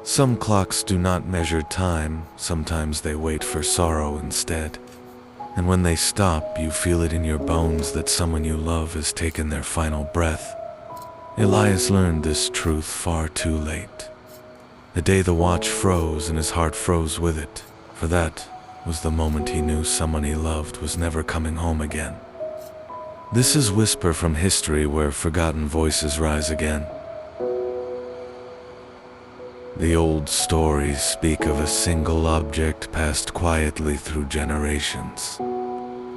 Some clocks do not measure time, sometimes they wait for sorrow instead. And when they stop, you feel it in your bones that someone you love has taken their final breath. Elias learned this truth far too late. The day the watch froze and his heart froze with it, for that was the moment he knew someone he loved was never coming home again. This is Whisper from History, where forgotten voices rise again. The old stories speak of a single object passed quietly through generations.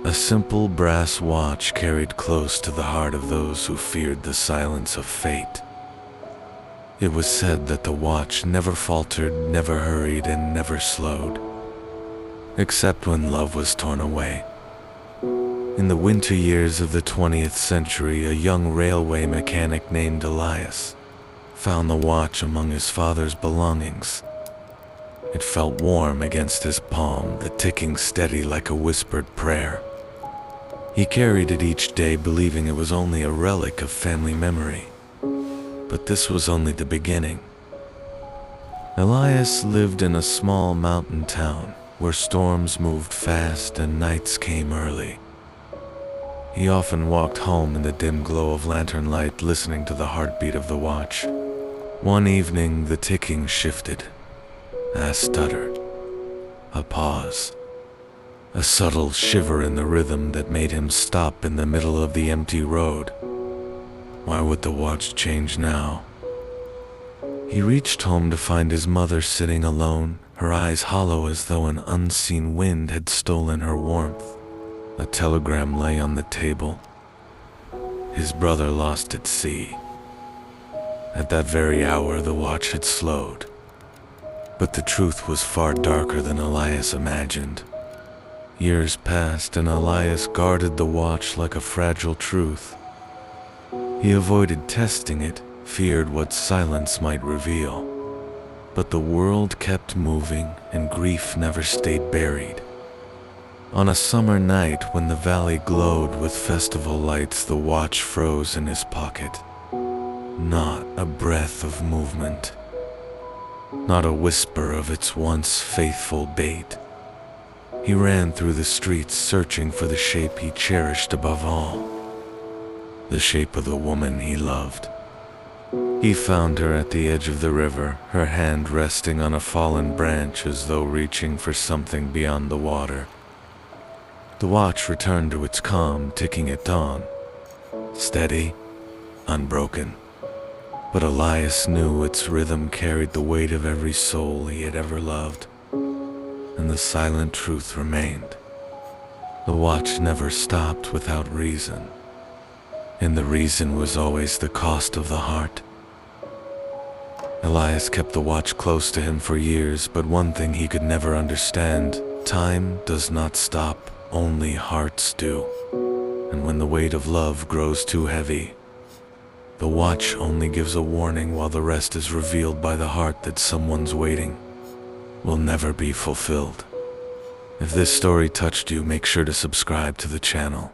A simple brass watch carried close to the heart of those who feared the silence of fate. It was said that the watch never faltered, never hurried, and never slowed, except when love was torn away. In the winter years of the 20th century, a young railway mechanic named Elias found the watch among his father's belongings. It felt warm against his palm, the ticking steady like a whispered prayer. He carried it each day, believing it was only a relic of family memory. But this was only the beginning. Elias lived in a small mountain town where storms moved fast and nights came early. He often walked home in the dim glow of lantern light, listening to the heartbeat of the watch. One evening, the ticking shifted. A stutter. A pause. A subtle shiver in the rhythm that made him stop in the middle of the empty road. Why would the watch change now? He reached home to find his mother sitting alone, her eyes hollow as though an unseen wind had stolen her warmth. A telegram lay on the table. His brother lost at sea. At that very hour, the watch had slowed. But the truth was far darker than Elias imagined. Years passed, and Elias guarded the watch like a fragile truth. He avoided testing it, feared what silence might reveal. But the world kept moving, and grief never stayed buried. On a summer night, when the valley glowed with festival lights, the watch froze in his pocket. Not a breath of movement. Not a whisper of its once faithful bait. He ran through the streets, searching for the shape he cherished above all. The shape of the woman he loved. He found her at the edge of the river, her hand resting on a fallen branch as though reaching for something beyond the water. The watch returned to its calm, ticking at dawn. Steady, unbroken. But Elias knew its rhythm carried the weight of every soul he had ever loved. And the silent truth remained. The watch never stopped without reason. And the reason was always the cost of the heart. Elias kept the watch close to him for years, but one thing he could never understand: time does not stop, only hearts do. And when the weight of love grows too heavy, the watch only gives a warning, while the rest is revealed by the heart that someone's waiting will never be fulfilled. If this story touched you, make sure to subscribe to the channel.